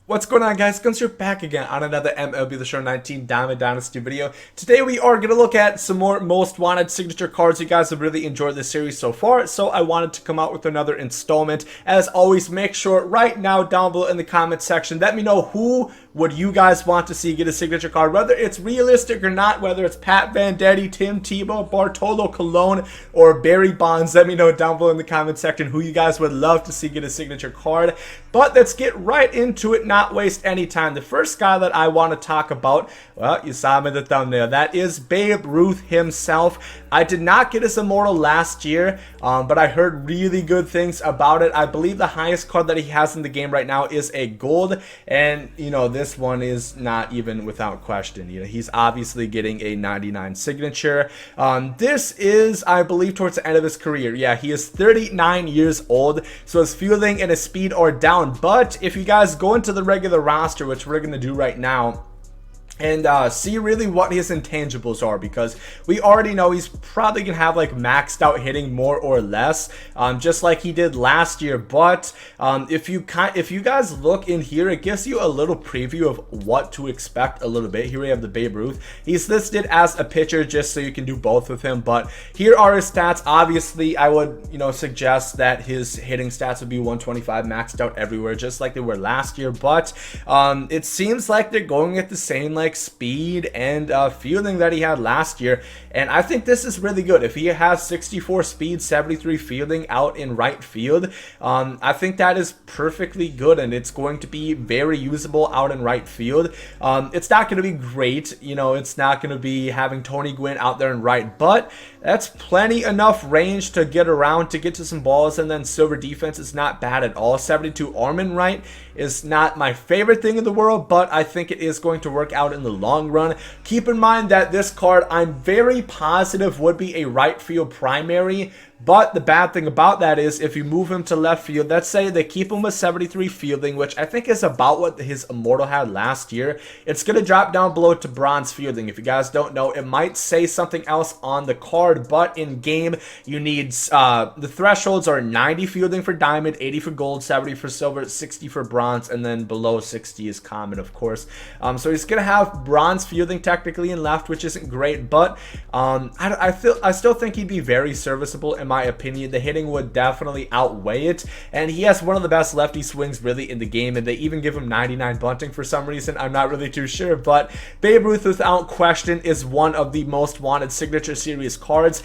What's going on, guys? Gomes here back again on another MLB The Show 19 Diamond Dynasty video. Today we are going to look at some more most wanted signature cards. You guys have really enjoyed this series so far, so I wanted to come out with another installment. As always, make sure right now down below in the comment section, let me know who would you guys want to see get a signature card, whether it's realistic or not, whether it's Pat Venditti, Tim Tebow, Bartolo Colon, or Barry Bonds. Let me know down below in the comment section who you guys would love to see get a signature card. But let's get right into it, not waste any time. The first guy that I want to talk about, well, you saw him in the thumbnail, that is Babe Ruth himself. I did not get his Immortal last year, but I heard really good things about it. I believe the highest card that he has in the game right now is a gold, and you know, this one is not even without question. You know, he's obviously getting a 99 signature. This is, I believe, towards the end of his career. Yeah, he is 39 years old, so his fielding and his speed are down. But if you guys go into the regular roster, which we're going to do right now, and see really what his intangibles are, because we already know he's probably gonna have like maxed out hitting more or less, just like he did last year. But if you guys look in here, it gives you a little preview of what to expect a little bit. Here we have the Babe Ruth. He's listed as a pitcher just so you can do both with him, but here are his stats. Obviously I would, you know, suggest that his hitting stats would be 125 maxed out everywhere, just like they were last year. But it seems like they're going at the same like speed and fielding that he had last year, and I think this is really good. If he has 64 speed, 73 fielding out in right field, I think that is perfectly good, and it's going to be very usable out in right field. It's not going to be great, you know, it's not going to be having Tony Gwynn out there in right, but that's plenty enough range to get around, to get to some balls. And then silver defense is not bad at all. 72 arm in right is not my favorite thing in the world, but I think it is going to work out in the long run. Keep in mind that this card, I'm very positive, would be a right field primary. But the bad thing about that is if you move him to left field, let's say they keep him with 73 fielding, which I think is about what his Immortal had last year, it's going to drop down below to bronze fielding. If you guys don't know, it might say something else on the card, but in game you need, the thresholds are 90 fielding for diamond, 80 for gold, 70 for silver, 60 for bronze, and then below 60 is common, of course. So he's going to have bronze fielding technically in left, which isn't great, but I still think he'd be very serviceable. In my opinion, the hitting would definitely outweigh it, and he has one of the best lefty swings really in the game, and they even give him 99 bunting for some reason. I'm not really too sure, but Babe Ruth without question is one of the most wanted signature series cards.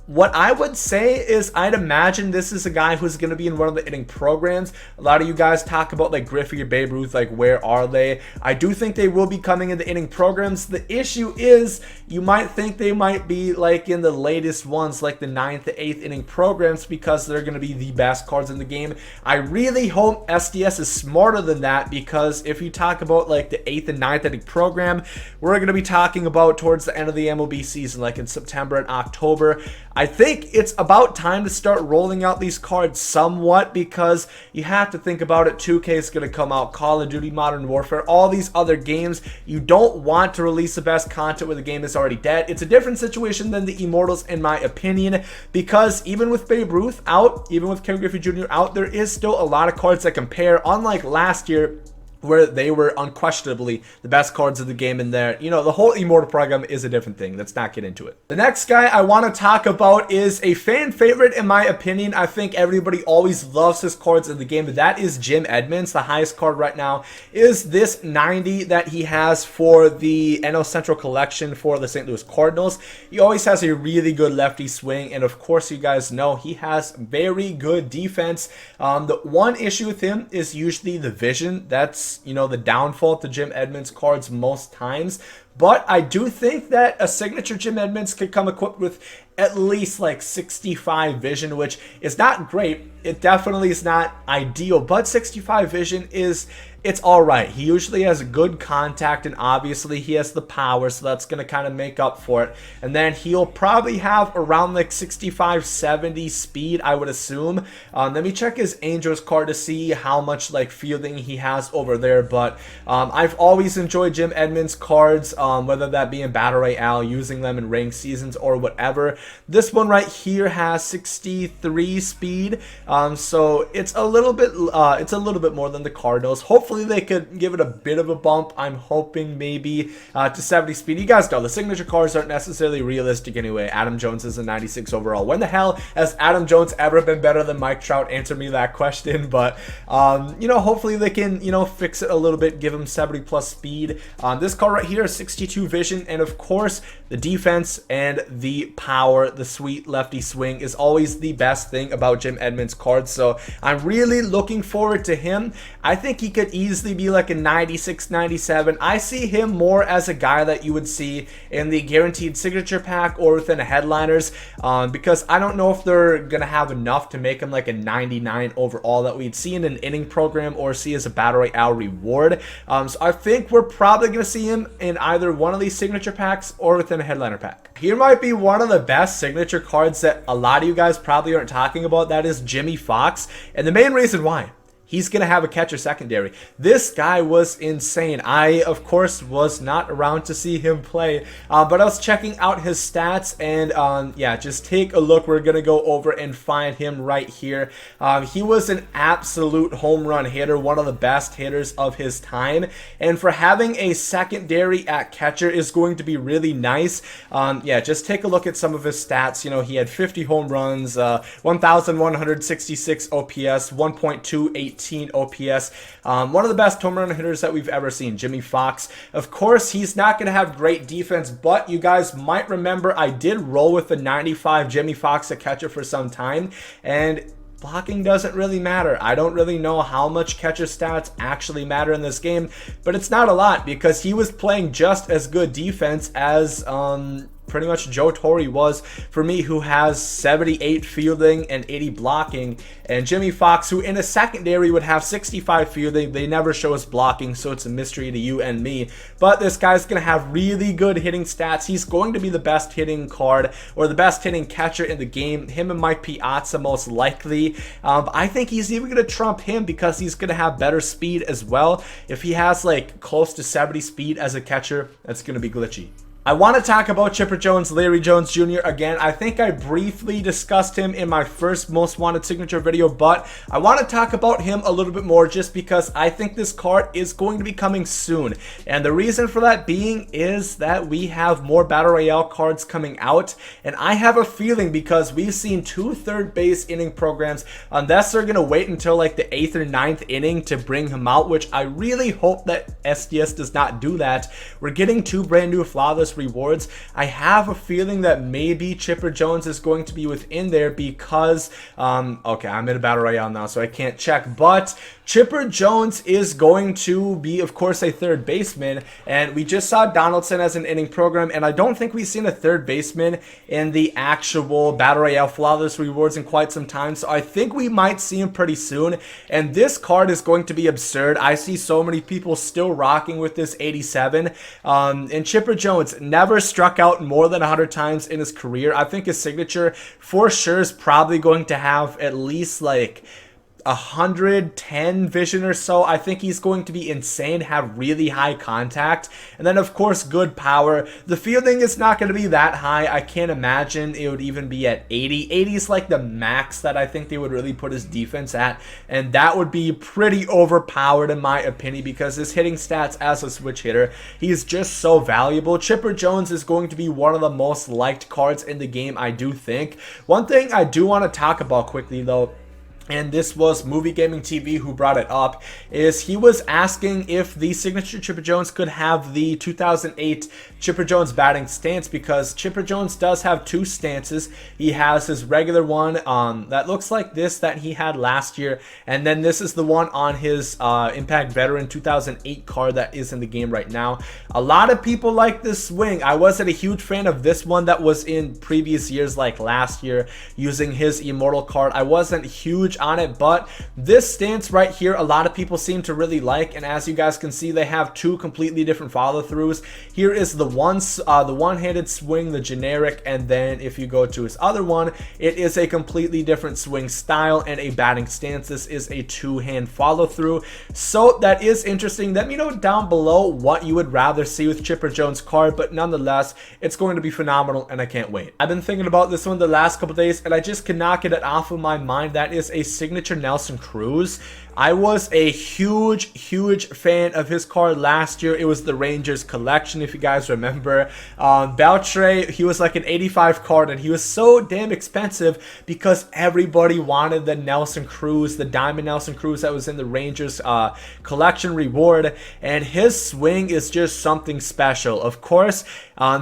What I would say is I'd imagine this is a guy who's going to be in one of the hitting programs. A lot of you guys talk about like Griffey or Babe Ruth, like where are they? I do think they will be coming in the hitting programs. The issue is you might think they might be like in the latest ones, like the 9th to 8th inning programs, because they're going to be the best cards in the game. I really hope SDS is smarter than that, because if you talk about like the 8th and 9th inning program, we're going to be talking about towards the end of the MLB season, like in September and October. I think it's about time to start rolling out these cards somewhat, because you have to think about it. 2K is going to come out, Call of Duty Modern Warfare, all these other games. You don't want to release the best content where the game is already dead. It's a different situation than the Immortals, in my opinion, because even with Babe Ruth out, even with Ken Griffey Jr. out, there is still a lot of cards that compare, unlike last year, where they were unquestionably the best cards of the game in there. You know, the whole Immortal program is a different thing. Let's not get into it. The next guy I want to talk about is a fan favorite, in my opinion. I think everybody always loves his cards in the game, but that is Jim Edmonds. The highest card right now is this 90 that he has for the NL Central Collection for the St. Louis Cardinals. He always has a really good lefty swing, and of course you guys know he has very good defense. The one issue with him is usually the vision. That's, you know, the downfall to Jim Edmonds cards most times. But I do think that a signature Jim Edmonds could come equipped with at least like 65 vision, which is not great. It definitely is not ideal, but 65 vision is, it's all right. He usually has good contact, and obviously he has the power, so that's going to kind of make up for it. And then he'll probably have around like 65, 70 speed, I would assume. Let me check his Angels card to see how much like fielding he has over there. But I've always enjoyed Jim Edmonds cards, whether that be in Battle Royale, using them in ranked seasons or whatever. This one right here has 63 speed. So it's a little bit more than the Cardinals. Hopefully they could give it a bit of a bump. I'm hoping maybe to 70 speed. You guys know the signature cards aren't necessarily realistic anyway. Adam Jones is a 96 overall. When the hell has Adam Jones ever been better than Mike Trout? Answer me that question. But you know, hopefully they can, you know, fix it a little bit, give him 70 plus speed. This card right here is 62 vision, and of course the defense and the power, the sweet lefty swing is always the best thing about Jim Edmonds cards. So I'm really looking forward to him. I think he could easily be like a 96, 97. I see him more as a guy that you would see in the guaranteed signature pack or within a headliners, because I don't know if they're gonna have enough to make him like a 99 overall that we'd see in an inning program or see as a battle royale reward. So I think we're probably gonna see him in either one of these signature packs or within a headliner pack. Here might be one of the best signature cards that a lot of you guys probably aren't talking about. That is Jimmy Fox, and the main reason why: he's going to have a catcher secondary. This guy was insane. I, of course, was not around to see him play, but I was checking out his stats, and yeah, just take a look. We're going to go over and find him right here. He was an absolute home run hitter, one of the best hitters of his time, and for having a secondary at catcher is going to be really nice. Yeah, just take a look at some of his stats. You know, he had 50 home runs, 1,166 OPS, 1.28 OPS. One of the best home run hitters that we've ever seen, Jimmy Fox. Of course, he's not going to have great defense, but you guys might remember I did roll with the 95 Jimmy Fox at catcher for some time, and blocking doesn't really matter. I don't really know how much catcher stats actually matter in this game, but it's not a lot because he was playing just as good defense as pretty much Joe Torre was for me, who has 78 fielding and 80 blocking, and Jimmy Fox, who in a secondary would have 65 fielding. They never show us blocking, so it's a mystery to you and me, but this guy's gonna have really good hitting stats. He's going to be the best hitting card or the best hitting catcher in the game. Him and Mike Piazza most likely. I think he's even gonna trump him because he's gonna have better speed as well. If he has like close to 70 speed as a catcher, that's gonna be glitchy. I want to talk about Chipper Jones, Larry Jones Jr. again. I think I briefly discussed him in my first most wanted signature video, but I want to talk about him a little bit more just because I think this card is going to be coming soon. And the reason for that being is that we have more Battle Royale cards coming out, and I have a feeling because we've seen 2 third base inning programs, unless they're going to wait until like the 8th or 9th inning to bring him out, which I really hope that SDS does not do that. We're getting 2 brand new flawless rewards. I have a feeling that maybe Chipper Jones is going to be within there because okay, I'm in a battle royale now, so I can't check, but Chipper Jones is going to be, of course, a third baseman, and we just saw Donaldson as an inning program, and I don't think we've seen a third baseman in the actual Battle Royale Flawless Rewards in quite some time, so I think we might see him pretty soon, and this card is going to be absurd. I see so many people still rocking with this 87, and Chipper Jones never struck out more than 100 times in his career. I think his signature for sure is probably going to have at least like 110 vision or so. I think he's going to be insane, have really high contact, and then of course good power. The fielding is not going to be that high. I can't imagine it would even be at 80. 80 is like the max that I think they would really put his defense at, and that would be pretty overpowered in my opinion because his hitting stats as a switch hitter, he's just so valuable. Chipper Jones is going to be one of the most liked cards in the game, I do think. One thing I do want to talk about quickly though, and this was Movie Gaming TV who brought it up, is he was asking if the signature Chipper Jones could have the 2008 Chipper Jones batting stance, because Chipper Jones does have 2 stances. He has his regular one that looks like this that he had last year, and then this is the one on his Impact Veteran 2008 card that is in the game right now. A lot of people like this swing. I wasn't a huge fan of this one that was in previous years, like last year, using his Immortal card. I wasn't huge on it, but this stance right here a lot of people seem to really like, and as you guys can see, they have 2 completely different follow-throughs. Here is the one-handed swing, the generic, and then if you go to his other one, it is a completely different swing style and a batting stance. This is a 2-hand follow-through, so that is interesting. Let me know down below what you would rather see with Chipper Jones card, but nonetheless, it's going to be phenomenal and I can't wait. I've been thinking about this one the last couple days and I just cannot get it off of my mind. That is a signature Nelson Cruz. I was a huge fan of his card last year. It was the Rangers collection, if you guys remember. Beltre, he was like an 85 card, and he was so damn expensive because everybody wanted the Nelson Cruz, the Diamond Nelson Cruz that was in the Rangers collection reward, and his swing is just something special. Of course,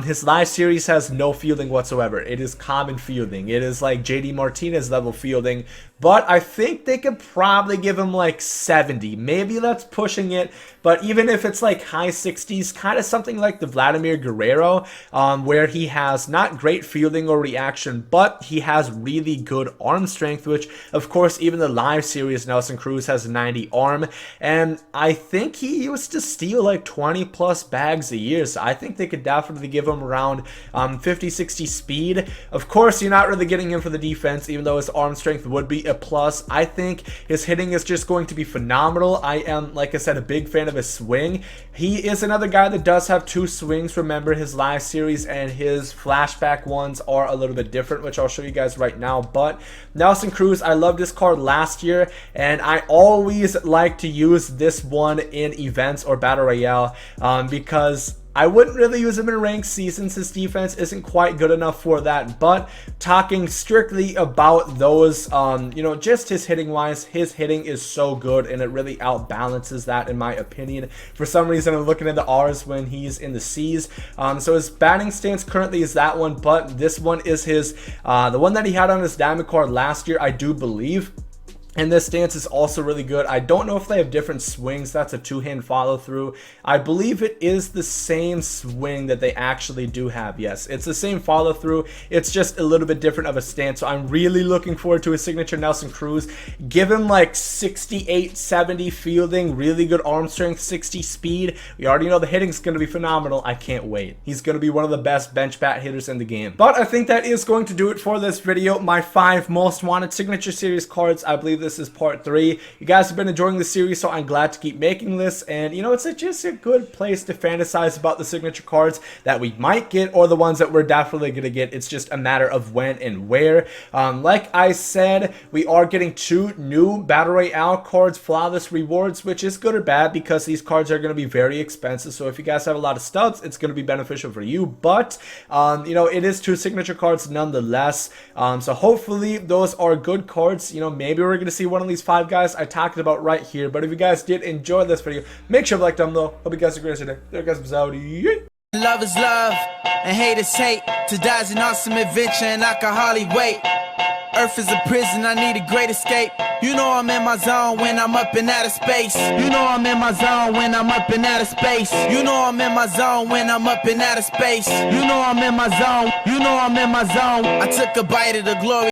his live series has no fielding whatsoever. It is common fielding. It is like JD Martinez level fielding. But I think they could probably give him like 70. Maybe that's pushing it. But even if it's like high 60s, kind of something like the Vladimir Guerrero, where he has not great fielding or reaction, but he has really good arm strength, which of course even the live series Nelson Cruz has a 90 arm. And I think he used to steal like 20 plus bags a year. So I think they could definitely give him around 50-60 speed. Of course, you're not really getting him for the defense, even though his arm strength would be a plus. I think his hitting is just going to be phenomenal. I am, like I said, a big fan of his swing. He is another guy that does have two swings. Remember, his live series and his flashback ones are a little bit different, which I'll show you guys right now. But Nelson Cruz, I loved this card last year, and I always like to use this one in events or battle royale because I wouldn't really use him in ranked seasons. His defense isn't quite good enough for that. But talking strictly about those, you know, just his hitting wise, his hitting is so good and it really outbalances that in my opinion. For some reason, I'm looking at the R's when he's in the C's. So his batting stance currently is that one, but this one is his, the one that he had on his diamond card last year, I do believe. And this stance is also really good. I don't know if they have different swings. That's a two-hand follow-through. I believe it is the same swing that they actually do have. Yes, it's the same follow-through. It's just a little bit different of a stance. So I'm really looking forward to his signature Nelson Cruz. Give him like 68, 70 fielding, really good arm strength, 60 speed. We already know the hitting's going to be phenomenal. I can't wait. He's going to be one of the best bench bat hitters in the game. But I think that is going to do it for this video. My 5 most wanted signature series cards. I believe this is part 3. You guys have been enjoying the series, so I'm glad to keep making this. And you know, it's just a good place to fantasize about the signature cards that we might get or the ones that we're definitely going to get. It's just a matter of when and where. Like I said, we are getting 2 new Battle Royale cards, Flawless Rewards, which is good or bad because these cards are going to be very expensive. So if you guys have a lot of stubs, it's going to be beneficial for you. But, you know, it is 2 signature cards nonetheless. So hopefully those are good cards. You know, maybe we're going to see one of these 5 guys I talked about right here. But if you guys did enjoy this video, make sure to like down below. Hope you guys are great today. There guys, out. Love is love and hate is hate. To die is an awesome adventure and I can hardly wait. Earth is a prison, I need a great escape. You know I'm in my zone when I'm up in outer space. You know I'm in my zone when I'm up in outer space. You know I'm in my zone when I'm up in outer space. You know I'm in my zone. You know I'm in my zone. I took a bite of the glory.